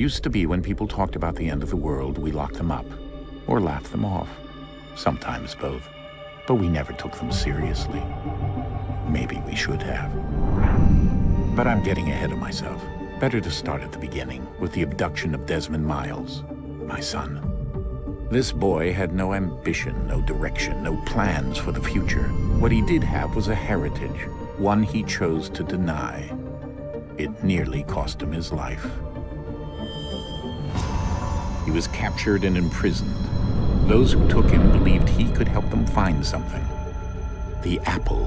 Used to be when people talked about the end of the world, we locked them up, or laughed them off. Sometimes both. But we never took them seriously. Maybe we should have. But I'm getting ahead of myself. Better to start at the beginning, with the abduction of Desmond Miles, my son. This boy had no ambition, no direction, no plans for the future. What he did have was a heritage, one he chose to deny. It nearly cost him his life. He was captured and imprisoned. Those who took him believed he could help them find something. The apple.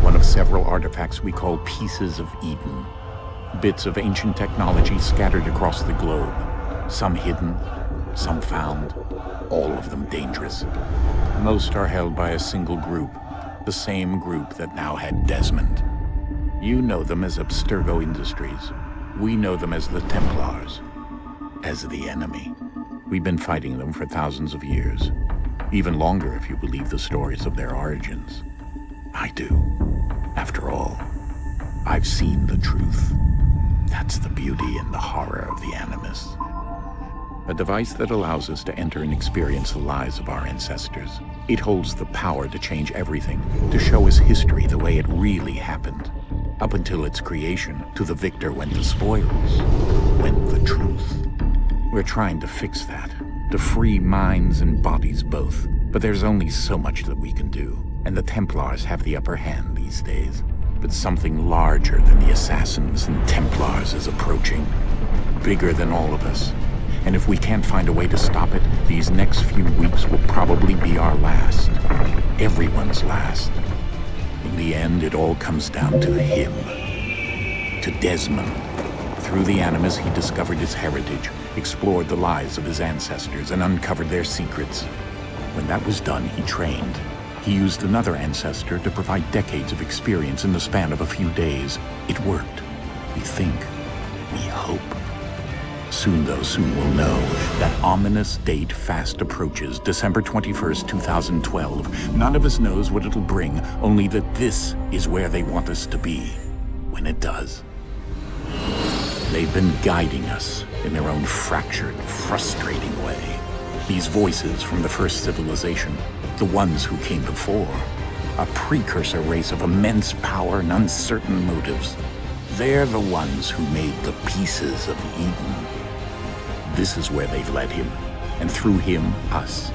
One of several artifacts we call pieces of Eden. Bits of ancient technology scattered across the globe. Some hidden, some found, all of them dangerous. Most are held by a single group, the same group that now had Desmond. You know them as Abstergo Industries. We know them as the Templars, as the enemy. We've been fighting them for thousands of years, even longer if you believe the stories of their origins. I do. After all, I've seen the truth. That's the beauty and the horror of the Animus. A device that allows us to enter and experience the lives of our ancestors. It holds the power to change everything, to show us history the way it really happened. Up until its creation, to the victor went the spoils, went the truth. We're trying to fix that, to free minds and bodies both. But there's only so much that we can do, and the Templars have the upper hand these days. But something larger than the Assassins and Templars is approaching, bigger than all of us. And if we can't find a way to stop it, these next few weeks will probably be our last. Everyone's last. In the end, it all comes down to him. To Desmond. Through the Animus, he discovered his heritage, explored the lives of his ancestors, and uncovered their secrets. When that was done, he trained. He used another ancestor to provide decades of experience in the span of a few days. It worked. We think. We hope. Soon, though, soon we'll know. That ominous date fast approaches, December 21st, 2012. None of us knows what it'll bring, only that this is where they want us to be, when it does. They've been guiding us in their own fractured, frustrating way. These voices from the first civilization, the ones who came before, a precursor race of immense power and uncertain motives. They're the ones who made the pieces of Eden. This is where they've led him, and through him, us.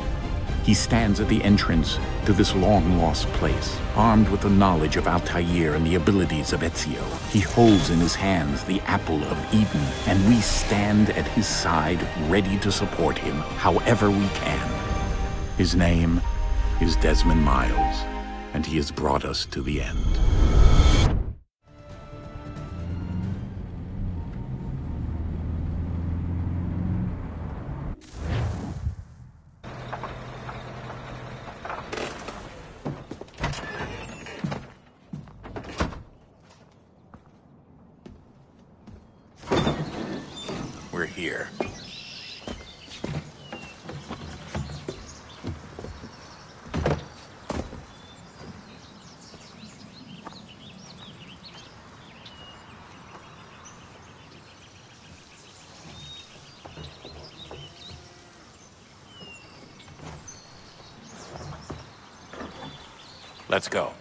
He stands at the entrance to this long-lost place, armed with the knowledge of Altair and the abilities of Ezio. He holds in his hands the apple of Eden, and we stand at his side, ready to support him however we can. His name is Desmond Miles, and he has brought us to the end. We're here. Let's go.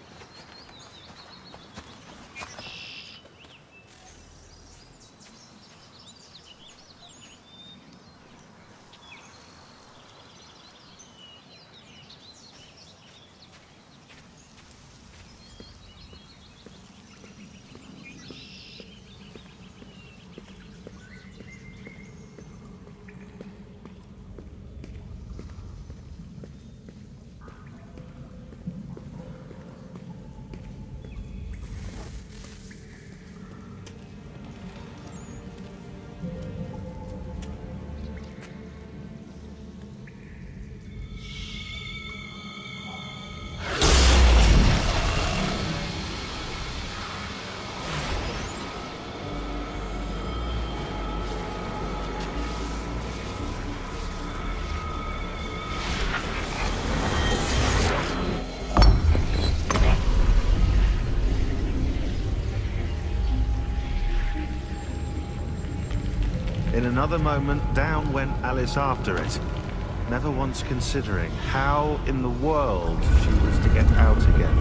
In another moment, down went Alice after it, never once considering how in the world she was to get out again.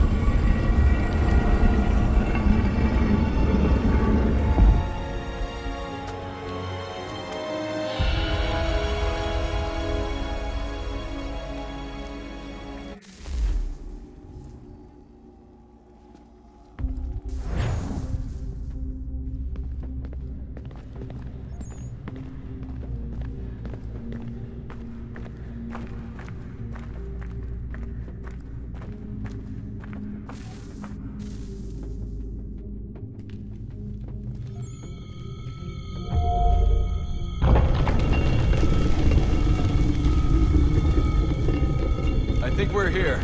I think we're here.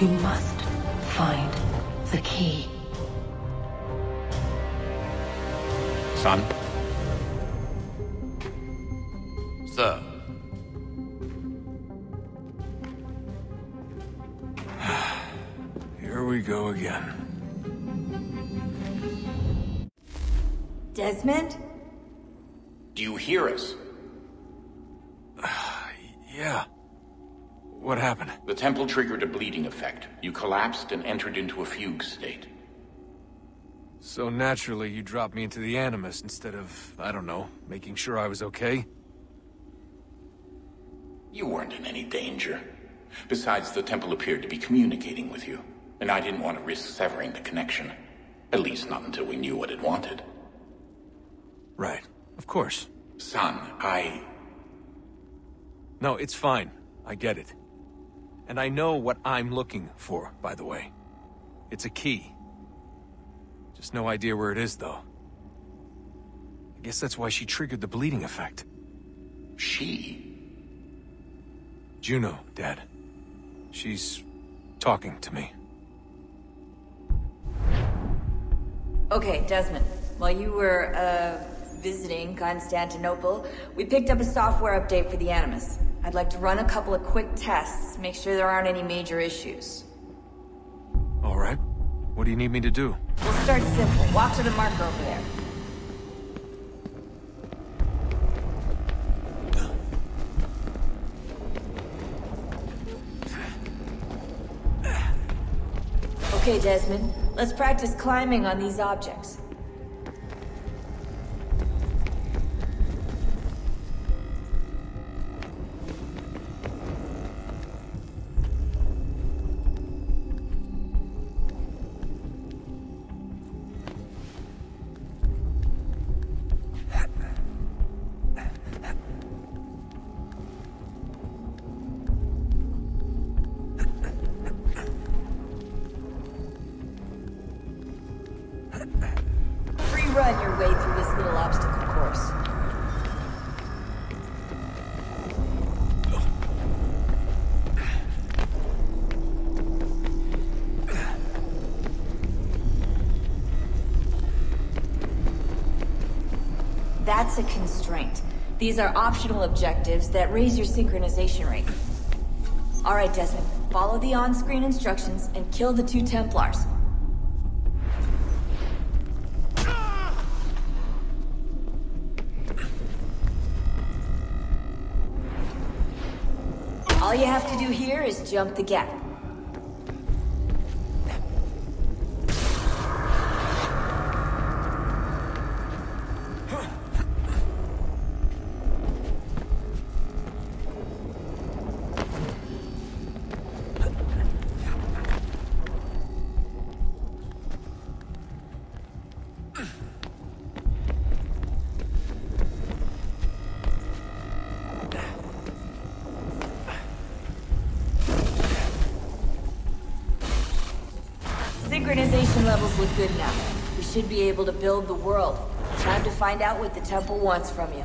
You must find the key. Son? Sir. Here we go again. Desmond? Do you hear us? Yeah. What happened? The temple triggered a bleeding effect. You collapsed and entered into a fugue state. So naturally, you dropped me into the Animus instead of, I don't know, making sure I was okay? You weren't in any danger. Besides, the temple appeared to be communicating with you, and I didn't want to risk severing the connection. At least not until we knew what it wanted. Right. Of course. Son, No, it's fine. I get it. And I know what I'm looking for, by the way. It's a key. Just no idea where it is, though. I guess that's why she triggered the bleeding effect. She? Juno, Dad. She's talking to me. Okay, Desmond. While you were, visiting Constantinople, we picked up a software update for the Animus. I'd like to run a couple of quick tests, make sure there aren't any major issues. All right. What do you need me to do? We'll start simple. Walk to the marker over there. Okay, Desmond. Let's practice climbing on these objects. Run your way through this little obstacle course. That's a constraint. These are optional objectives that raise your synchronization rate. Alright, Desmond. Follow the on-screen instructions and kill the 2 Templars. All you have to do here is jump the gap. Synchronization levels look good now. We should be able to build the world. Time to find out what the temple wants from you.